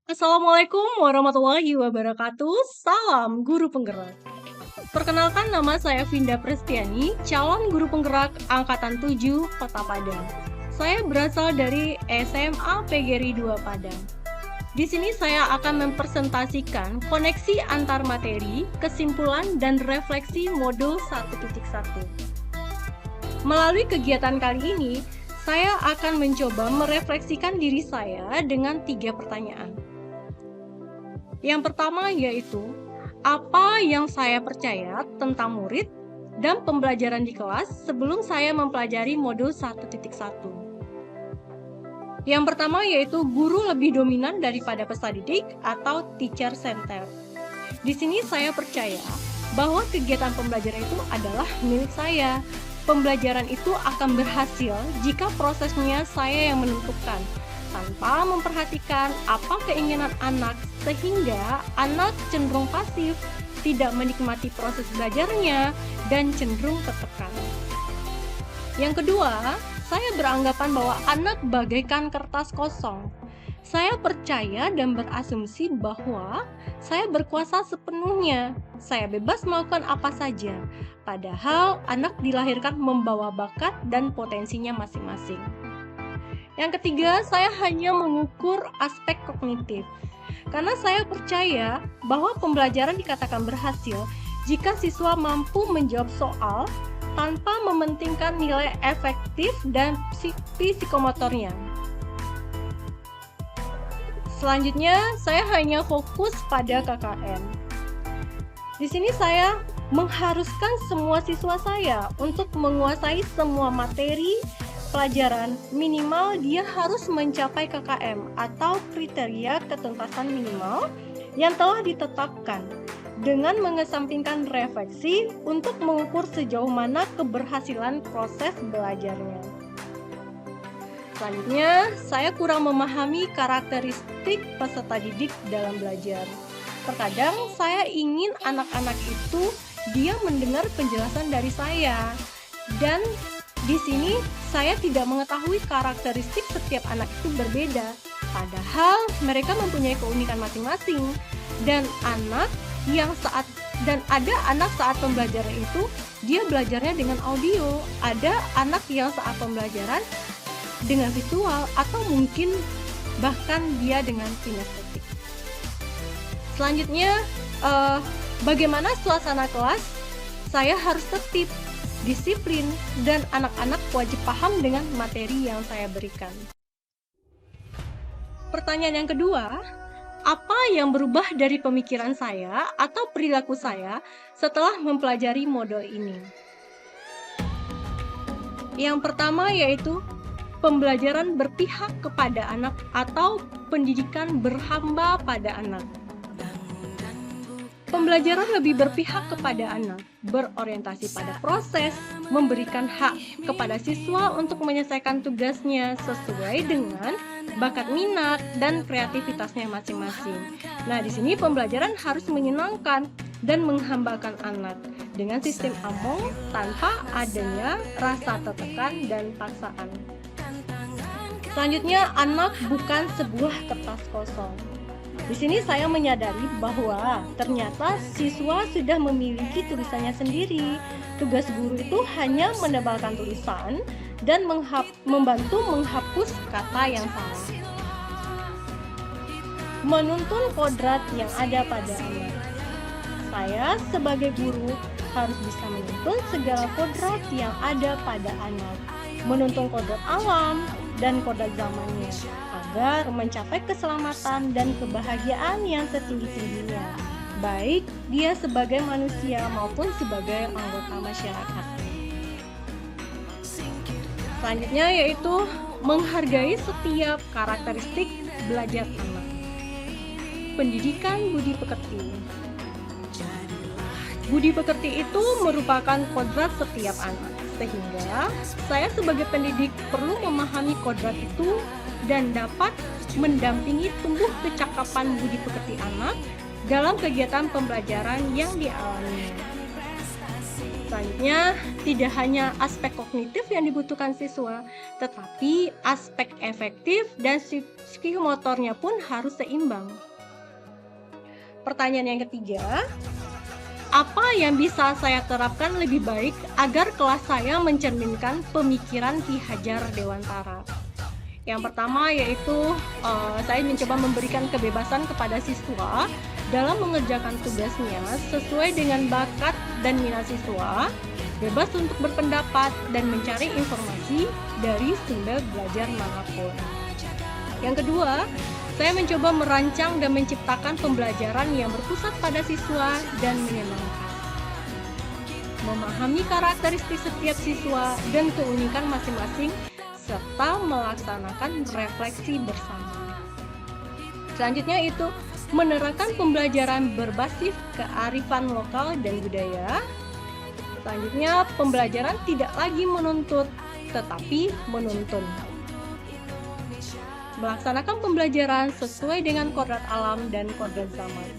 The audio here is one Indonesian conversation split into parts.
Assalamualaikum warahmatullahi wabarakatuh. Salam guru penggerak. Perkenalkan, nama saya Vinda Prestiani, calon guru penggerak angkatan 7 Kota Padang. Saya berasal dari SMA PGRI 2 Padang. Di sini saya akan mempresentasikan koneksi antar materi, kesimpulan, dan refleksi modul 1.1. Melalui kegiatan kali ini, saya akan mencoba merefleksikan diri saya dengan 3 pertanyaan. Yang pertama yaitu, apa yang saya percaya tentang murid dan pembelajaran di kelas sebelum saya mempelajari modul 1.1. Yang pertama yaitu guru lebih dominan daripada peserta didik atau teacher center. Di sini saya percaya bahwa kegiatan pembelajaran itu adalah milik saya. Pembelajaran itu akan berhasil jika prosesnya saya yang menentukan, tanpa memperhatikan apa keinginan anak, sehingga anak cenderung pasif, tidak menikmati proses belajarnya, dan cenderung tertekan. Yang kedua, saya beranggapan bahwa anak bagaikan kertas kosong. Saya percaya dan berasumsi bahwa saya berkuasa sepenuhnya. Saya bebas melakukan apa saja, padahal anak dilahirkan membawa bakat dan potensinya masing-masing. Yang ketiga, saya hanya mengukur aspek kognitif. Karena saya percaya bahwa pembelajaran dikatakan berhasil jika siswa mampu menjawab soal tanpa mementingkan nilai efektif dan psikomotornya. Selanjutnya, saya hanya fokus pada KKM. Di sini saya mengharuskan semua siswa saya untuk menguasai semua materi pelajaran. Minimal dia harus mencapai KKM atau kriteria ketuntasan minimal yang telah ditetapkan, dengan mengesampingkan refleksi untuk mengukur sejauh mana keberhasilan proses belajarnya. Selanjutnya, saya kurang memahami karakteristik peserta didik dalam belajar. Terkadang saya ingin anak-anak itu dia mendengar penjelasan dari saya, dan di sini saya tidak mengetahui karakteristik setiap anak itu berbeda, padahal mereka mempunyai keunikan masing-masing. Dan ada anak saat pembelajaran itu dia belajarnya dengan audio, ada anak yang saat pembelajaran dengan visual, atau mungkin bahkan dia dengan kinestetik. Selanjutnya, bagaimana suasana kelas? Saya harus tertib, disiplin, dan anak-anak wajib paham dengan materi yang saya berikan. Pertanyaan yang kedua, apa yang berubah dari pemikiran saya atau perilaku saya setelah mempelajari modul ini? Yang pertama yaitu pembelajaran berpihak kepada anak atau pendidikan berhamba pada anak. Pembelajaran lebih berpihak kepada anak, berorientasi pada proses, memberikan hak kepada siswa untuk menyelesaikan tugasnya sesuai dengan bakat minat dan kreativitasnya masing-masing. Nah, di sini pembelajaran harus menyenangkan dan menghambakan anak dengan sistem among tanpa adanya rasa tertekan dan paksaan. Selanjutnya, anak bukan sebuah kertas kosong. Di sini saya menyadari bahwa ternyata siswa sudah memiliki tulisannya sendiri. Tugas guru itu hanya menebalkan tulisan dan membantu menghapus kata yang salah. Menuntun kodrat yang ada pada anak. Saya sebagai guru harus bisa menuntun segala kodrat yang ada pada anak. Menuntun kodrat alam dan kodrat zamannya, agar mencapai keselamatan dan kebahagiaan yang setinggi-tingginya, baik dia sebagai manusia maupun sebagai anggota masyarakat. Selanjutnya yaitu menghargai setiap karakteristik belajar anak. Pendidikan budi pekerti. Budi pekerti itu merupakan kodrat setiap anak, sehingga saya sebagai pendidik perlu memahami kodrat itu dan dapat mendampingi tumbuh kecakapan budi pekerti anak dalam kegiatan pembelajaran yang dialaminya. Selanjutnya, tidak hanya aspek kognitif yang dibutuhkan siswa, tetapi aspek efektif dan psikomotornya pun harus seimbang. Pertanyaan yang ketiga, apa yang bisa saya terapkan lebih baik agar kelas saya mencerminkan pemikiran Ki Hajar Dewantara? Yang pertama yaitu saya mencoba memberikan kebebasan kepada siswa dalam mengerjakan tugasnya sesuai dengan bakat dan minat siswa, bebas untuk berpendapat dan mencari informasi dari sumber belajar manapun. Yang kedua, saya mencoba merancang dan menciptakan pembelajaran yang berpusat pada siswa dan menyenangkan. Memahami karakteristik setiap siswa dan keunikan masing-masing serta melaksanakan refleksi bersama. Selanjutnya itu menerapkan pembelajaran berbasis kearifan lokal dan budaya. Selanjutnya, pembelajaran tidak lagi menuntut, tetapi menuntun. Melaksanakan pembelajaran sesuai dengan kodrat alam dan kodrat zaman.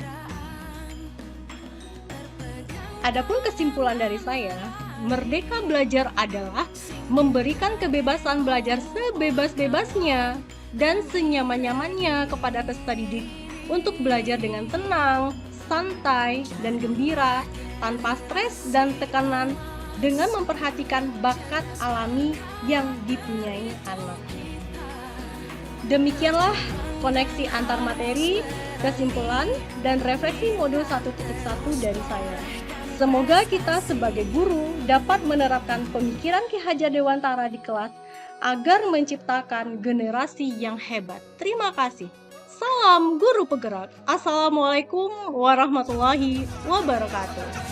Adapun kesimpulan dari saya, merdeka belajar adalah memberikan kebebasan belajar sebebas-bebasnya dan senyaman-nyamannya kepada peserta didik untuk belajar dengan tenang, santai, dan gembira, tanpa stres dan tekanan, dengan memperhatikan bakat alami yang dipunyai anak. Demikianlah koneksi antar materi, kesimpulan, dan refleksi modul 1.1 dari saya. Semoga kita sebagai guru dapat menerapkan pemikiran Ki Hajar Dewantara di kelas agar menciptakan generasi yang hebat. Terima kasih. Salam guru penggerak. Assalamualaikum warahmatullahi wabarakatuh.